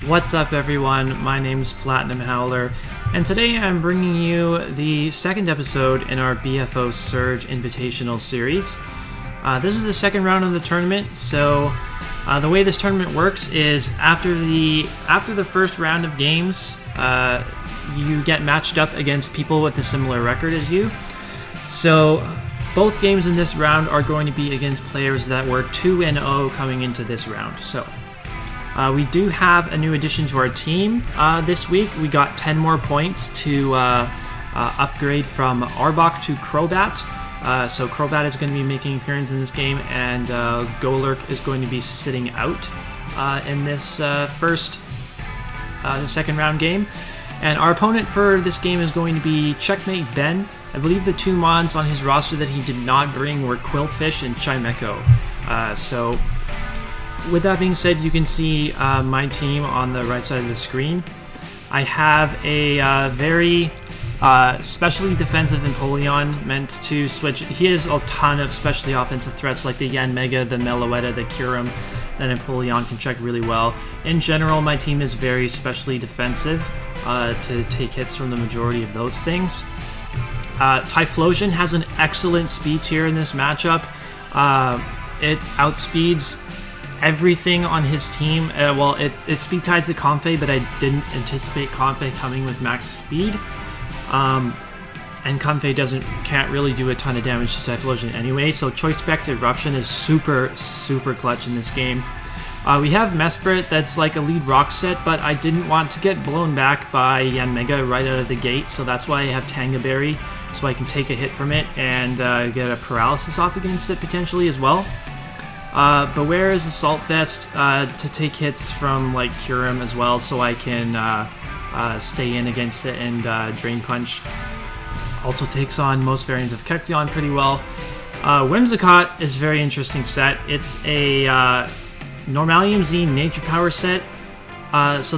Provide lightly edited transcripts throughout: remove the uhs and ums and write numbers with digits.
What's up everyone, my name's PlatinumHowler, and today I'm bringing you the second episode in our BFO Surge Invitational series. This is the second round of the tournament, so the way this tournament works is after the first round of games, you get matched up against people with a similar record as you. So both games in this round are going to be against players that were 2-0 coming into this round. So we do have a new addition to our team this week. We got 10 more points to upgrade from Arbok to Crobat. So Crobat is going to be making an appearance in this game, and Golurk is going to be sitting out in this second round game. And our opponent for this game is going to be Checkmate Ben. I believe the two mons on his roster that he did not bring were Quillfish and Chimecho. So with that being said, you can see my team on the right side of the screen. I have a very specially defensive Empoleon meant to switch. He has a ton of specially offensive threats like the Yanmega, the Meloetta, the Kyurem that Empoleon can check really well. In general, my team is very specially defensive to take hits from the majority of those things. Typhlosion has an excellent speed tier in this matchup. It outspeeds everything on his team. It speed ties the Comfey, but I didn't anticipate Comfey coming with max speed. And Comfey can't really do a ton of damage to Typhlosion anyway, so Choice Specs Eruption is super clutch in this game. We have Mesprit that's like a lead rock set, but I didn't want to get blown back by Yanmega right out of the gate, so that's why I have Tangaberry, so I can take a hit from it and get a paralysis off against it potentially as well. Beware is Assault Vest to take hits from like Kyurem as well, so I can stay in against it, and Drain Punch also takes on most variants of Kecleon pretty well. Whimsicott is a very interesting set. It's a Normalium Z Nature Power set. So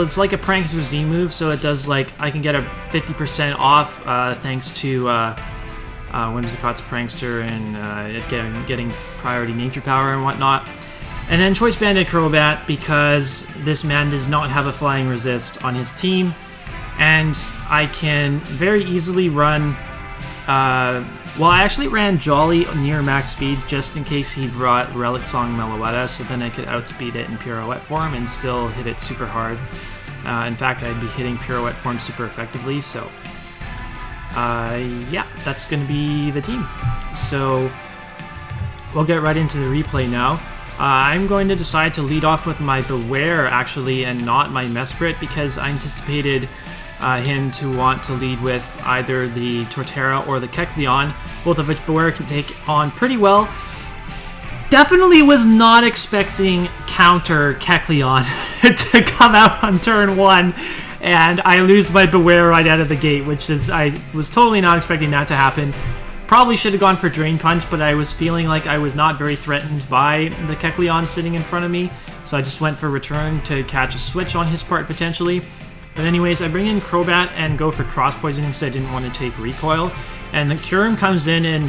it's like a Prankster Z move, so it does like I can get a 50% off thanks to Whimsicott's Prankster and it getting priority Nature Power and whatnot. And then Choice Banded Crobat, because this man does not have a Flying Resist on his team, and I can very easily run... I actually ran Jolly near max speed just in case he brought Relic Song Meloetta, so then I could outspeed it in Pirouette form and still hit it super hard. In fact, I'd be hitting Pirouette form super effectively, so... yeah, that's going to be the team. So we'll get right into the replay now. I'm going to decide to lead off with my Beware, actually, and not my Mesprit, because I anticipated him to want to lead with either the Torterra or the Kecleon, both of which Beware can take on pretty well. Definitely was not expecting counter Kecleon to come out on turn 1, and I lose my Beware right out of the gate, I was totally not expecting that to happen. Probably should have gone for Drain Punch, but I was feeling like I was not very threatened by the Kecleon sitting in front of me, so I just went for Return to catch a switch on his part potentially. But anyways, I bring in Crobat and go for Cross Poisoning because I didn't want to take Recoil, and the Kyurem comes in and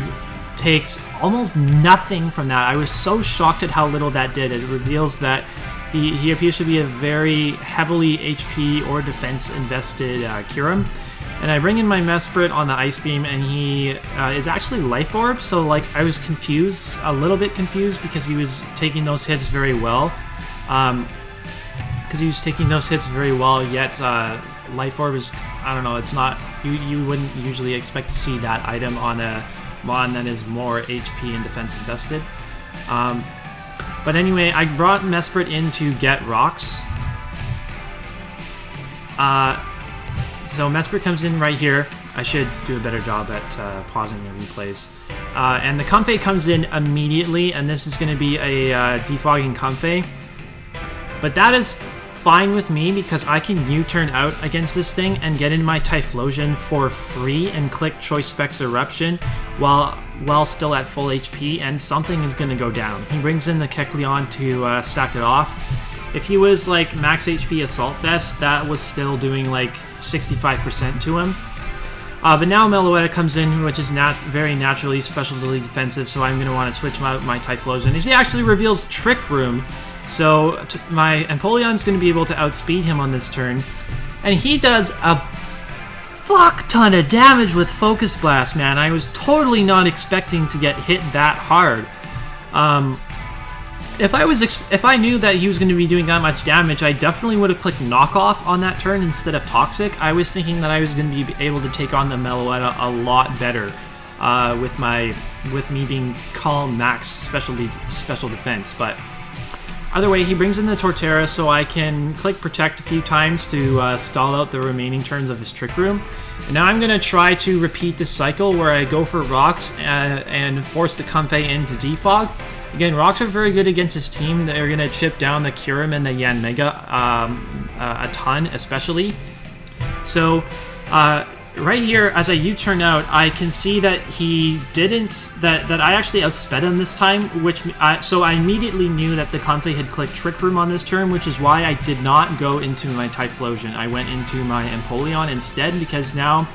takes almost nothing from that. I was so shocked at how little that did. It reveals that he appears to be a very heavily HP or defense invested Kyurem. And I bring in my Mesprit on the Ice Beam, and he is actually Life Orb, so like I was confused, a little bit confused, because he was taking those hits very well. Yet Life Orb is, I don't know, it's not, you wouldn't usually expect to see that item on a mon that is more HP and defense invested. But anyway, I brought Mesprit in to get rocks. So Mesprit comes in right here. I should do a better job at pausing the replays. And the Comfey comes in immediately, and this is going to be a defogging Comfey. But that is fine with me because I can U-turn out against this thing and get in my Typhlosion for free and click Choice Specs Eruption while still at full HP, and something is going to go down. He brings in the Kecleon to sack it off. If he was like max HP Assault Vest, that was still doing like 65% to him. But now Meloetta comes in, which is very naturally specially defensive, so I'm going to want to switch out my Typhlosion. He actually reveals Trick Room, So my Empoleon's going to be able to outspeed him on this turn. And he does a fuck ton of damage with Focus Blast, man. I was totally not expecting to get hit that hard. If I knew that he was going to be doing that much damage, I definitely would have clicked Knockoff on that turn instead of Toxic. I was thinking that I was going to be able to take on the Meloetta a lot better with me being Calm Max special defense, but either way, he brings in the Torterra, so I can click Protect a few times to stall out the remaining turns of his Trick Room. And now I'm going to try to repeat this cycle where I go for Rocks and force the Comfey into Defog. Again, Rocks are very good against his team. They're going to chip down the Kyurem and the Yanmega a ton, especially. So, right here, as I U-turn out, I can see that he didn't, that I actually outsped him this time, so I immediately knew that the Comfey had clicked Trick Room on this turn, which is why I did not go into my Typhlosion. I went into my Empoleon instead, because now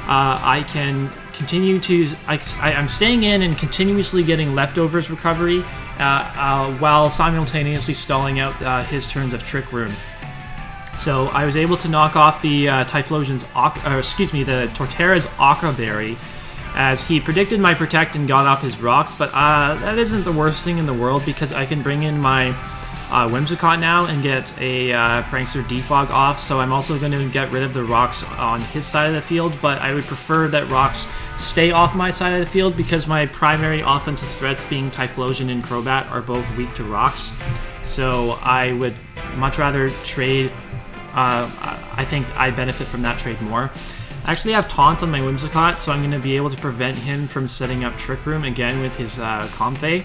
I can continue to, I'm staying in and continuously getting Leftovers recovery while simultaneously stalling out his turns of Trick Room. So I was able to knock off the Typhlosion's, the Torterra's Aqua Berry, as he predicted my Protect and got up his Rocks, but that isn't the worst thing in the world, because I can bring in my Whimsicott now and get a Prankster Defog off, so I'm also going to get rid of the Rocks on his side of the field, but I would prefer that Rocks stay off my side of the field, because my primary offensive threats, being Typhlosion and Crobat, are both weak to Rocks, so I would much rather trade. I think I benefit from that trade more. I actually have Taunt on my Whimsicott, so I'm going to be able to prevent him from setting up Trick Room again with his Comfey.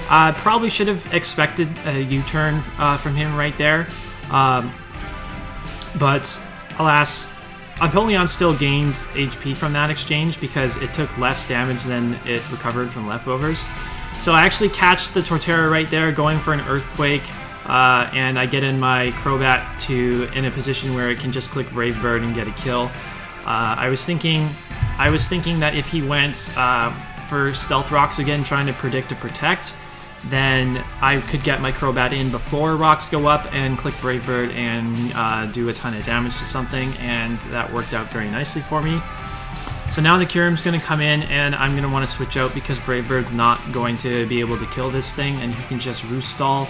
I probably should have expected a U-turn from him right there, but alas, Empoleon still gained HP from that exchange because it took less damage than it recovered from Leftovers. So I actually catch the Torterra right there going for an Earthquake, and I get in my Crobat in a position where it can just click Brave Bird and get a kill. I was thinking that if he went for Stealth Rocks again, trying to predict a Protect, then I could get my Crobat in before Rocks go up and click Brave Bird and do a ton of damage to something, and that worked out very nicely for me. So now the Kyurem's going to come in, and I'm going to want to switch out because Brave Bird's not going to be able to kill this thing, and he can just Roost Stall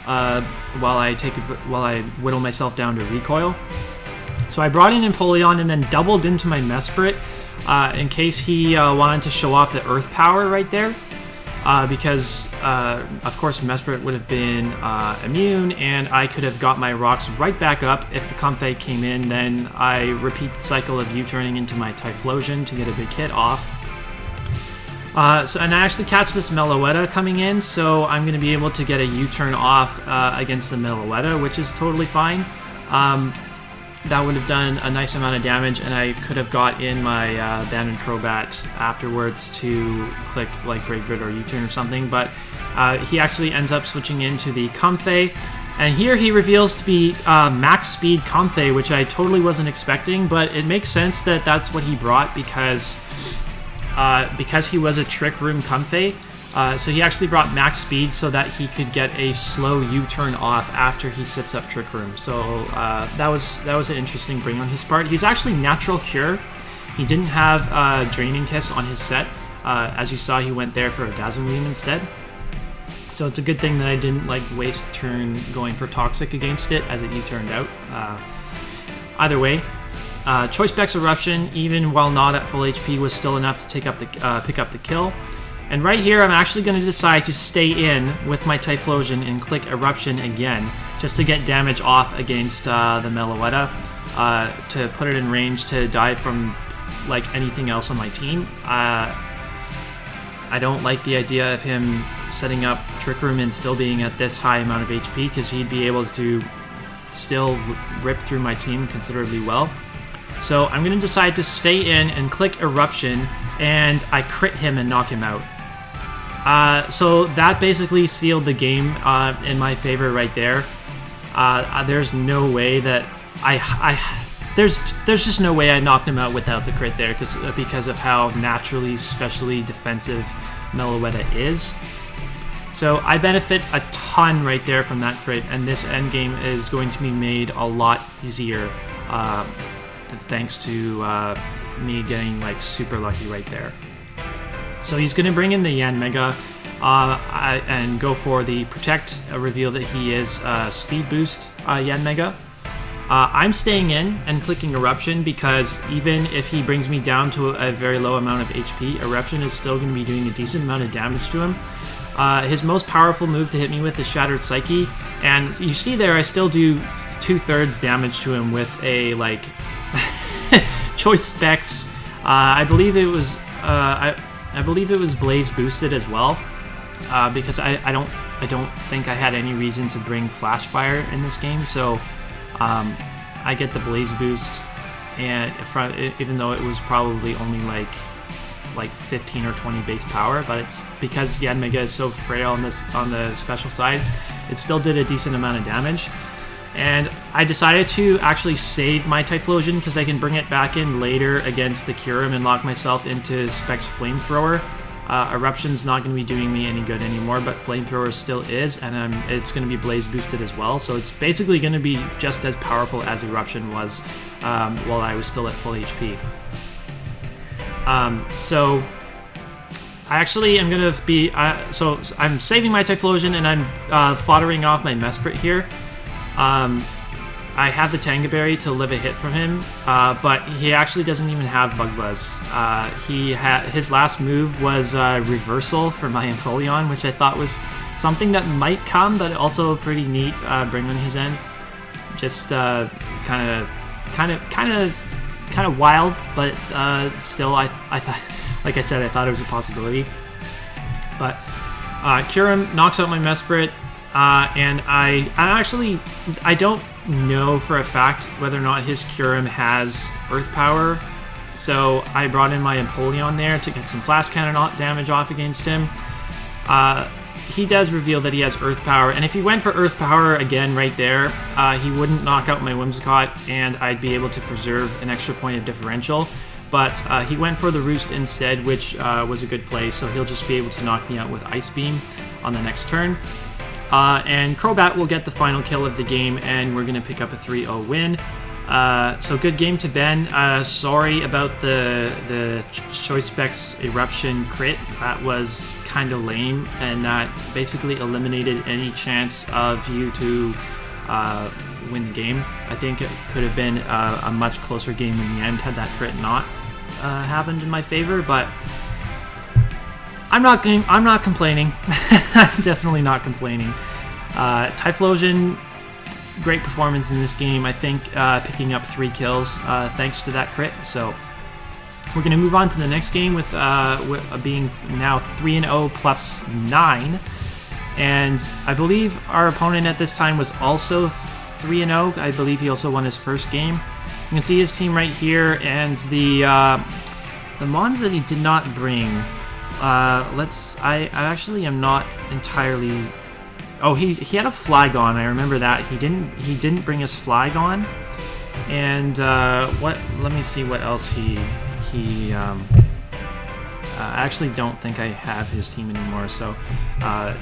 while I whittle myself down to Recoil. So I brought in Empoleon and then doubled into my Mesprit in case he wanted to show off the Earth Power right there. Because, of course, Mesprit would have been immune, and I could have got my Rocks right back up. If the Comfey came in, then I repeat the cycle of U-turning into my Typhlosion to get a big hit off. And I actually catch this Meloetta coming in, so I'm going to be able to get a U-turn off against the Meloetta, which is totally fine. That would have done a nice amount of damage, and I could have got in my Abandoned Crobat afterwards to click like Brave Bird or U-turn or something, but he actually ends up switching into the Comfey, and here he reveals to be Max Speed Comfey, which I totally wasn't expecting, but it makes sense that that's what he brought because he was a Trick Room Comfey. So he actually brought Max Speed so that he could get a slow U-turn off after he sets up Trick Room. So that was an interesting bring on his part. He's actually Natural Cure. He didn't have Draining Kiss on his set. As you saw, he went there for a Dazzling instead. So it's a good thing that I didn't waste a turn going for Toxic against it, as it U-turned out. Either way, Choice Specs Eruption, even while not at full HP, was still enough to pick up the kill. And right here, I'm actually going to decide to stay in with my Typhlosion and click Eruption again, just to get damage off against the Meloetta, to put it in range to die from anything else on my team. I don't like the idea of him setting up Trick Room and still being at this high amount of HP, because he'd be able to still rip through my team considerably well. So I'm going to decide to stay in and click Eruption, and I crit him and knock him out. So that basically sealed the game in my favor right there. There's no way that there's just no way I knocked him out without the crit there, because of how naturally, specially defensive Meloetta is. So I benefit a ton right there from that crit, and this end game is going to be made a lot easier thanks to me getting like super lucky right there. So he's going to bring in the Yanmega and go for the Protect, reveal that he is Speed Boost Yanmega. I'm staying in and clicking Eruption because even if he brings me down to a very low amount of HP, Eruption is still going to be doing a decent amount of damage to him. His most powerful move to hit me with is Shattered Psyche, and you see there I still do 2/3 damage to him with a like Choice Specs. I believe it was I believe it was Blaze boosted as well, because I don't think I had any reason to bring Flash Fire in this game, so I get the Blaze boost, and even though it was probably only like 15 or 20 base power, but it's because Yanmega is so frail on the special side, it still did a decent amount of damage. And I decided to actually save my Typhlosion because I can bring it back in later against the Kyurem and lock myself into Specs Flamethrower. Eruption's not going to be doing me any good anymore, but Flamethrower still is, and it's going to be Blaze boosted as well, so it's basically going to be just as powerful as Eruption was while I was still at full HP. So I actually am going to be... so I'm saving my Typhlosion, and I'm foddering off my Mesprit here. I have the Tangaberry to live a hit from him, but he actually doesn't even have Bug Buzz. His last move was Reversal for my Empoleon, which I thought was something that might come, but also pretty neat. Bring on his end, just kind of wild, but still, I thought, like I said, I thought it was a possibility. But Kyurem knocks out my Mesprit. And I don't know for a fact whether or not his Kyurem has Earth Power, so I brought in my Empoleon there to get some Flash Cannon damage off against him. He does reveal that he has Earth Power, and if he went for Earth Power again right there, he wouldn't knock out my Whimsicott, and I'd be able to preserve an extra point of differential. But he went for the Roost instead, which was a good play, so he'll just be able to knock me out with Ice Beam on the next turn. And Crobat will get the final kill of the game, and we're going to pick up a 3-0 win. So good game to Ben. Sorry about the Choice Specs Eruption crit. That was kind of lame, and that basically eliminated any chance of you to win the game. I think it could have been a much closer game in the end had that crit not happened in my favor, but I'm not complaining. I'm definitely not complaining. Typhlosion, great performance in this game. I think picking up 3 kills thanks to that crit. So we're going to move on to the next game with being now 3-0 plus 9. And I believe our opponent at this time was also 3-0. I believe he also won his first game. You can see his team right here, and the mons that he did not bring. I actually am not entirely... Oh, he had a Flygon. I remember that. He didn't bring his Flygon. And let me see what else he I actually don't think I have his team anymore, so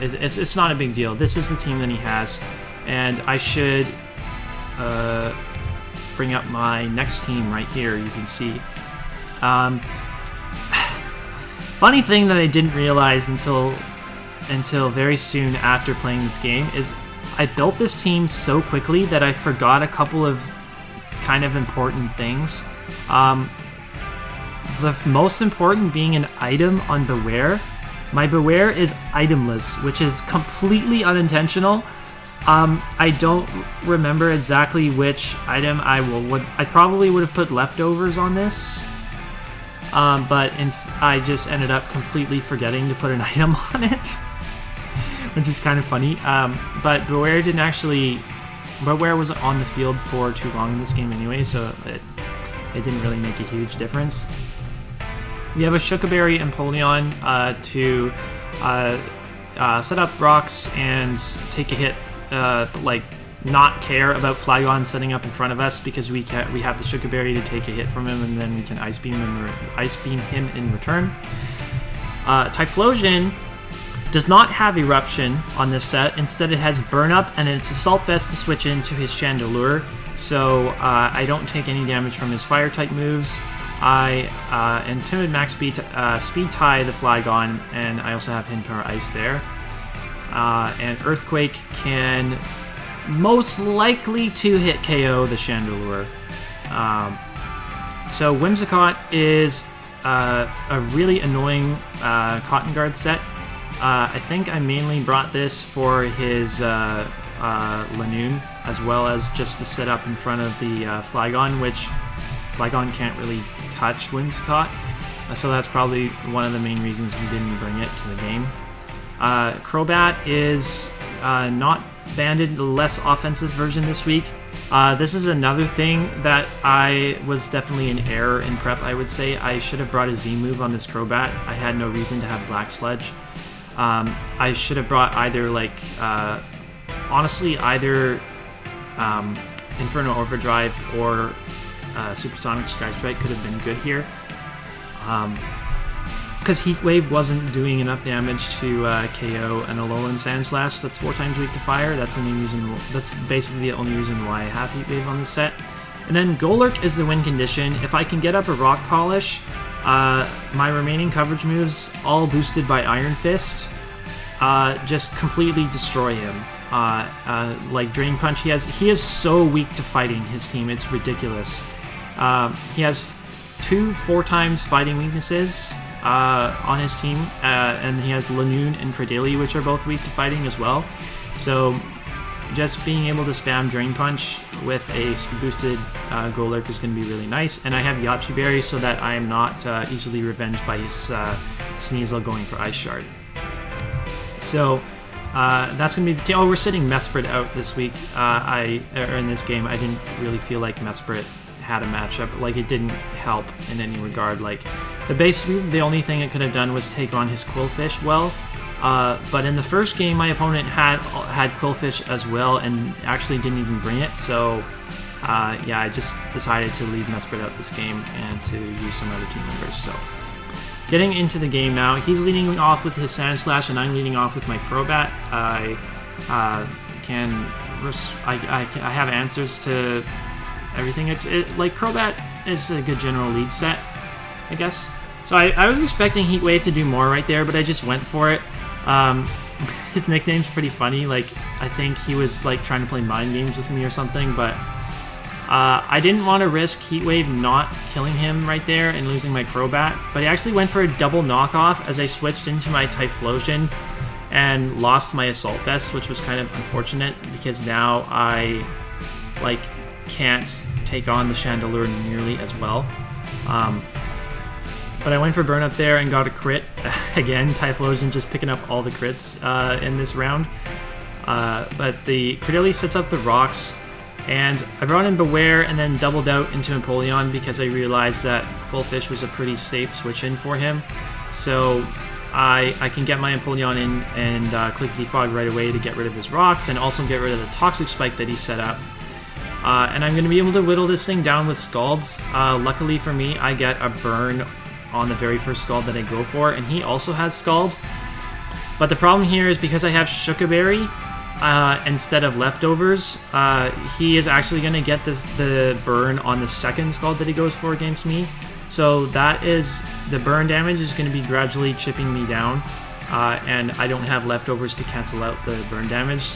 it's not a big deal. This is the team that he has, and I should bring up my next team right here. You can see. Funny thing that I didn't realize until very soon after playing this game is I built this team so quickly that I forgot a couple of kind of important things. The most important being an item on Beware. My Beware is itemless, which is completely unintentional. I don't remember exactly which item I probably would have put leftovers on this. But I just ended up completely forgetting to put an item on it, which is kind of funny. But Beware Beware wasn't on the field for too long in this game anyway, so it didn't really make a huge difference. We have a Chocoberry and Empoleon to set up rocks and take a hit, like not care about Flygon setting up in front of us because we have the Chocoberry to take a hit from him, and then we can Ice Beam him in return. Typhlosion does not have Eruption on this set. Instead, it has Burn Up and its Assault Vest to switch into his Chandelure. So I don't take any damage from his Fire-type moves. And Timid Max Speed Tie the Flygon, and I also have Hidden Power Ice there. And Earthquake can most likely 2-hit KO the Chandelure. So Whimsicott is a really annoying Cotton Guard set. I think I mainly brought this for his Lanoon, as well as just to set up in front of the Flygon, which Flygon can't really touch Whimsicott. So that's probably one of the main reasons he didn't bring it to the game. Crobat is not banded, the less offensive version this week. This is another thing that I was definitely an error in prep, I would say. I should have brought a Z move on this Crobat. I had no reason to have Black Sludge. I should have brought either, like, honestly, either Inferno Overdrive or Supersonic Sky Strike could have been good here. Because Heat Wave wasn't doing enough damage to KO an Alolan Sandslash that's 4 times weak to fire. That's the main reason. That's basically the only reason why I have Heat Wave on this set. And then Golurk is the win condition. If I can get up a Rock Polish, my remaining coverage moves, all boosted by Iron Fist, just completely destroy him. Like Drain Punch, he is so weak to fighting his team. It's ridiculous. He has 2 4 times fighting weaknesses on his team, and he has Lanoon and Credilli, which are both weak to fighting as well. So just being able to spam Drain Punch with a boosted Golurk is going to be really nice. And I have Yachi Berry so that I am not easily revenged by his Sneasel going for Ice Shard. So that's going to be the team. Oh, we're sitting Mesprit out this week. In this game, I didn't really feel like Mesprit had a matchup. Like, it didn't help in any regard. Like, the only thing it could have done was take on his Quillfish well. But in the first game, my opponent had Quillfish as well and actually didn't even bring it. So yeah, I just decided to leave Mesprit out this game and to use some other team members. So getting into the game now, he's leading off with his Sandslash and I'm leading off with my Crobat. I have answers to everything. Like, Crobat is a good general lead set, I guess. So I was expecting Heat Wave to do more right there, but I just went for it. His nickname's pretty funny. Like, I think he was like trying to play mind games with me or something, but I didn't want to risk Heat Wave not killing him right there and losing my Crobat, but I actually went for a double knockoff as I switched into my Typhlosion and lost my Assault Vest, which was kind of unfortunate because now I can't take on the Chandelure nearly as well. But I went for Burn Up there and got a crit. Again, Typhlosion just picking up all the crits in this round. But the Credilli sets up the rocks, and I brought in Beware and then doubled out into Empoleon because I realized that Quillfish was a pretty safe switch in for him. So I can get my Empoleon in and click Defog right away to get rid of his rocks and also get rid of the Toxic Spike that he set up. And I'm going to be able to whittle this thing down with Scalds. Luckily for me, I get a burn on the very first Scald that I go for, and he also has Scald. But the problem here is because I have Shukaberry instead of Leftovers, he is actually going to get the burn on the second Scald that he goes for against me. So that is, the burn damage is going to be gradually chipping me down, and I don't have Leftovers to cancel out the burn damage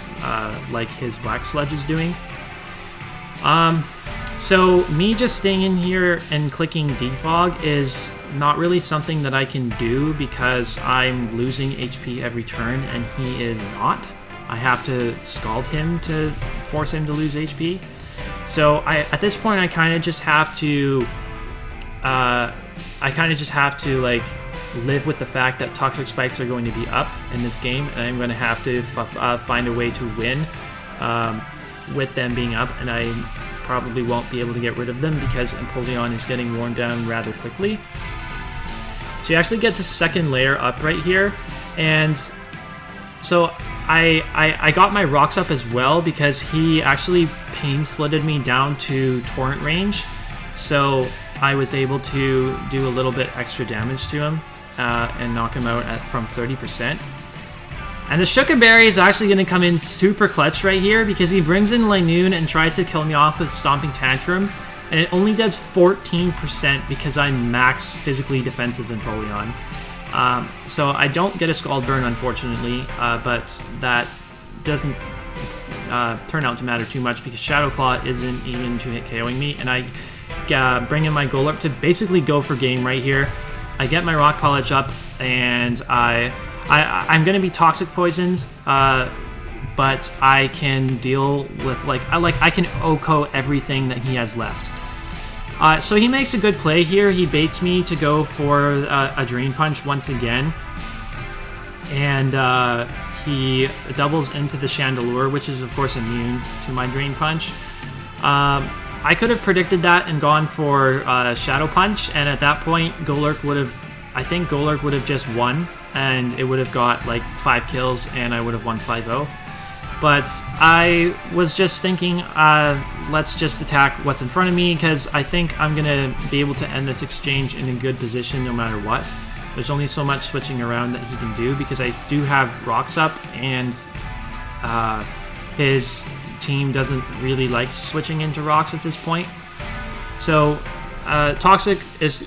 like his Black Sludge is doing. So me just staying in here and clicking Defog is not really something that I can do because I'm losing HP every turn and he is not. I have to Scald him to force him to lose HP. So at this point I kind of just have to like live with the fact that Toxic Spikes are going to be up in this game, and I'm going to have to find a way to win with them being up, and I probably won't be able to get rid of them because Empoleon is getting worn down rather quickly. So he actually gets a second layer up right here, and so I got my rocks up as well because he actually pain splitted me down to Torrent range, so I was able to do a little bit extra damage to him and knock him out from 30%. And the Sugar Berry is actually going to come in super clutch right here because he brings in Linoon and tries to kill me off with Stomping Tantrum. And it only does 14% because I'm max physically defensive Empoleon. So I don't get a Scald Burn, unfortunately, but that doesn't turn out to matter too much because Shadow Claw isn't even 2-hit KOing me. And I bring in my Golurk to basically go for game right here. I get my Rock Polish up, and I'm going to be Toxic Poisons, but I can deal with, I can OHKO everything that he has left. So he makes a good play here. He baits me to go for a Drain Punch once again. And he doubles into the Chandelure, which is, of course, immune to my Drain Punch. I could have predicted that and gone for Shadow Punch, and at that point, I think Golurk would have just won, and it would have got like 5 kills, and I would have won 5-0. But I was just thinking, let's just attack what's in front of me, because I think I'm going to be able to end this exchange in a good position no matter what. There's only so much switching around that he can do, because I do have Rocks up, and his team doesn't really like switching into Rocks at this point. So Toxic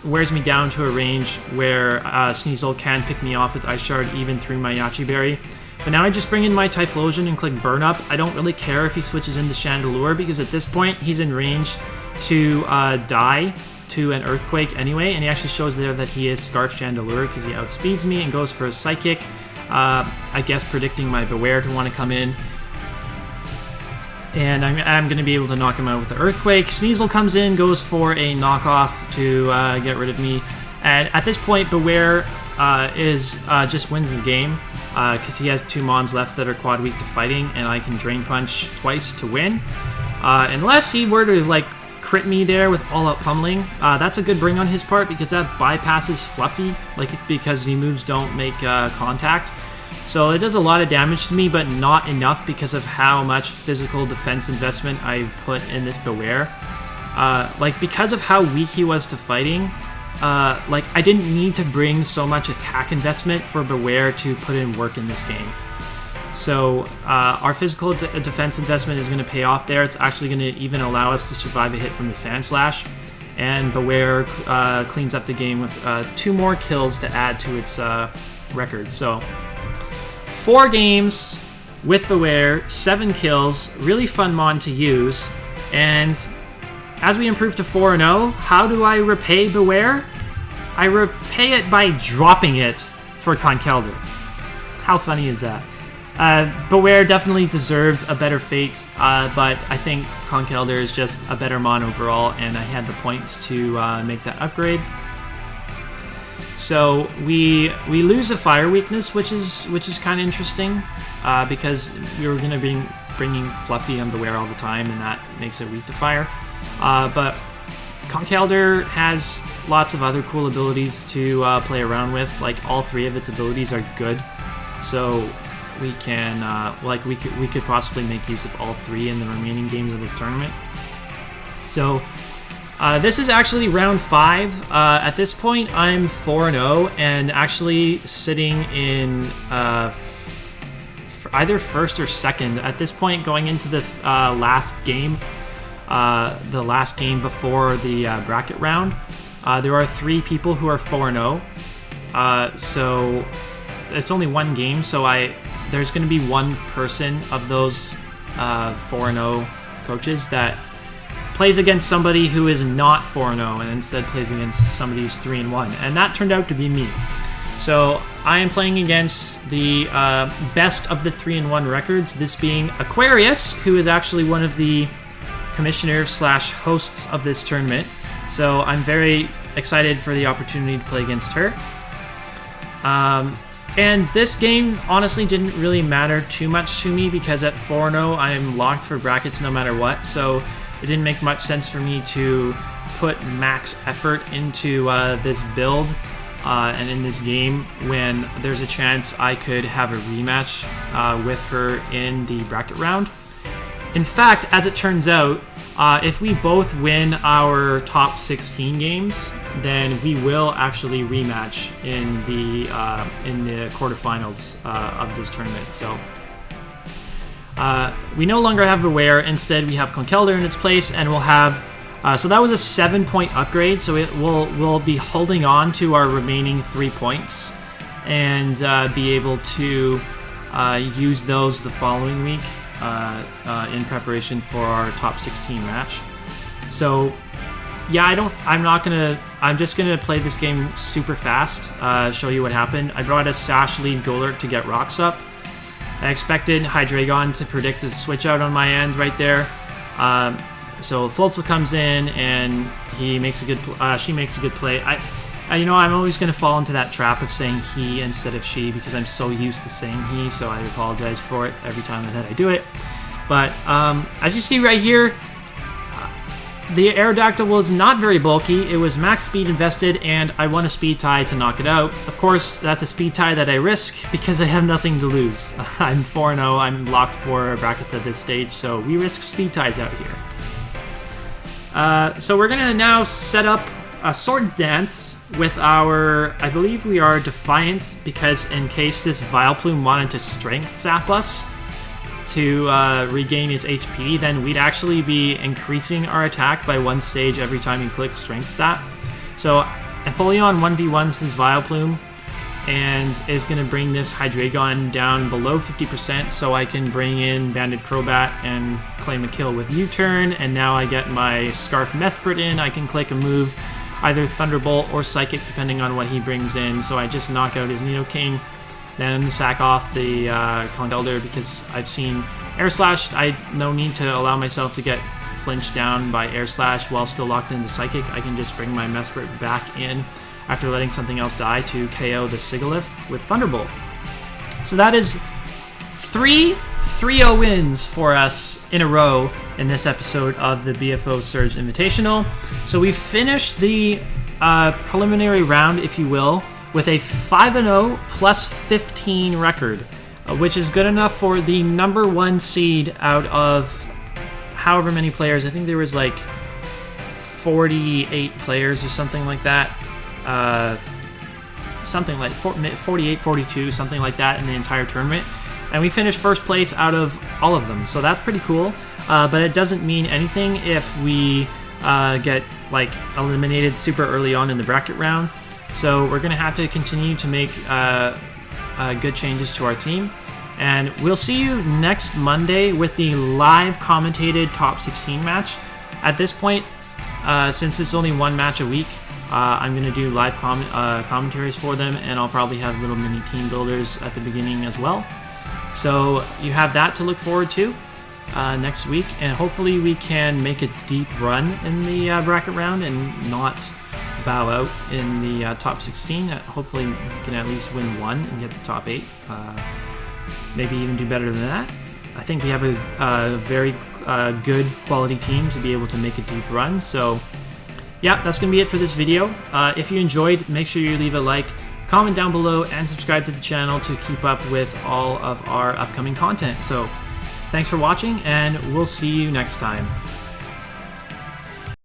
wears me down to a range where Sneasel can pick me off with Ice Shard even through my Yache Berry. But now I just bring in my Typhlosion and click Burn Up. I don't really care if he switches into Chandelure, because at this point he's in range to die to an Earthquake anyway, and he actually shows there that he is Scarf Chandelure because he outspeeds me and goes for a Psychic, I guess predicting my Beware to want to come in. And I'm going to be able to knock him out with the Earthquake. Sneasel comes in, goes for a knockoff to get rid of me. And at this point, Beware just wins the game because he has 2 Mons left that are quad weak to fighting, and I can Drain Punch twice to win. Unless he were to crit me there with All Out Pummeling. That's a good bring on his part because that bypasses Fluffy, because Z moves don't make contact. So it does a lot of damage to me, but not enough because of how much physical defense investment I put in this Beware. Because of how weak he was to fighting, I didn't need to bring so much attack investment for Beware to put in work in this game. So our physical defense investment is going to pay off there. It's actually going to even allow us to survive a hit from the Sand Slash. And Beware cleans up the game with 2 more kills to add to its record. So 4 games with Beware, 7 kills, really fun mon to use. And as we improve to 4-0, how do I repay Beware? I repay it by dropping it for Conkeldurr. How funny is that? Beware definitely deserved a better fate, but I think Conkeldurr is just a better mon overall, and I had the points to make that upgrade. So we lose a fire weakness, which is kind of interesting, because we were going to be bringing Fluffy on Beware all the time, and that makes it weak to fire. But Conkeldurr has lots of other cool abilities to play around with. All 3 of its abilities are good, so we can we could possibly make use of all 3 in the remaining games of this tournament. So this is actually round 5. At this point, I'm 4-0 and actually sitting in either first or second. At this point, going into the last game before the bracket round, there are 3 people who are 4-0. So it's only 1 game, so there's going to be 1 person of those 4-0 coaches that plays against somebody who is not 4-0 and instead plays against somebody who's 3-1, and that turned out to be me. So I am playing against the best of the 3-1 records, this being Aquarius, who is actually one of the commissioners/hosts of this tournament. So I'm very excited for the opportunity to play against her. And this game honestly didn't really matter too much to me because at 4-0 I'm locked for brackets no matter what, so it didn't make much sense for me to put max effort into this build and in this game when there's a chance I could have a rematch with her in the bracket round. In fact, as it turns out, if we both win our top 16 games, then we will actually rematch in the quarterfinals of this tournament. So we no longer have Beware. Instead, we have Conkeldurr in its place, and we'll have. So that was a 7-point upgrade. So we'll be holding on to our remaining 3 points and be able to use those the following week in preparation for our top 16 match. So yeah, I'm just gonna play this game super fast, show you what happened. I brought a Sash lead Golurk to get rocks up. I expected Hydreigon to predict a switch out on my end right there. So Floatzel comes in and he makes a good she makes a good play. I'm always going to fall into that trap of saying he instead of she because I'm so used to saying he, so I apologize for it every time that I do it. But as you see right here, the Aerodactyl was not very bulky. It was max speed invested, and I won a speed tie to knock it out. Of course, that's a speed tie that I risk because I have nothing to lose. I'm 4-0. I'm locked for brackets at this stage, so we risk speed ties out here. So we're going to now set up a Swords Dance with our, I believe we are Defiant, because in case this Vileplume wanted to Strength Sap us to regain its HP, then we'd actually be increasing our attack by 1 stage every time you click Strength Stat. So Empoleon 1v1s his Vileplume and is going to bring this Hydreigon down below 50%, so I can bring in Banded Crobat and claim a kill with U-Turn, and now I get my Scarf Mesprit in. I can click a move, either Thunderbolt or Psychic, depending on what he brings in, so I just knock out his Nidoking, then sack off the Conkeldurr because I've seen Air Slash. No need to allow myself to get flinched down by Air Slash while still locked into Psychic. I can just bring my Mesprit back in after letting something else die to KO the Sigilyph with Thunderbolt. So that is 3-0 wins for us in a row in this episode of the BFO Surge Invitational. So we finished the preliminary round, if you will, with a 5-0 plus 15 record, which is good enough for the number 1 seed out of however many players. I think there was like 48 players or something like that. Something like 48, 42, something like that in the entire tournament. And we finished first place out of all of them. So that's pretty cool. But it doesn't mean anything if we get like eliminated super early on in the bracket round. So we're going to have to continue to make good changes to our team. And we'll see you next Monday with the live commentated top 16 match. At this point, since it's only 1 match a week, I'm going to do live commentaries for them, and I'll probably have little mini team builders at the beginning as well. So you have that to look forward to next week, and hopefully we can make a deep run in the bracket round and not bow out in the top 16. Hopefully we can at least win 1 and get the top 8. Maybe even do better than that. I think we have a very good quality team to be able to make a deep run. So yeah, that's going to be it for this video. If you enjoyed, make sure you leave a like, comment down below, and subscribe to the channel to keep up with all of our upcoming content. So thanks for watching, and we'll see you next time.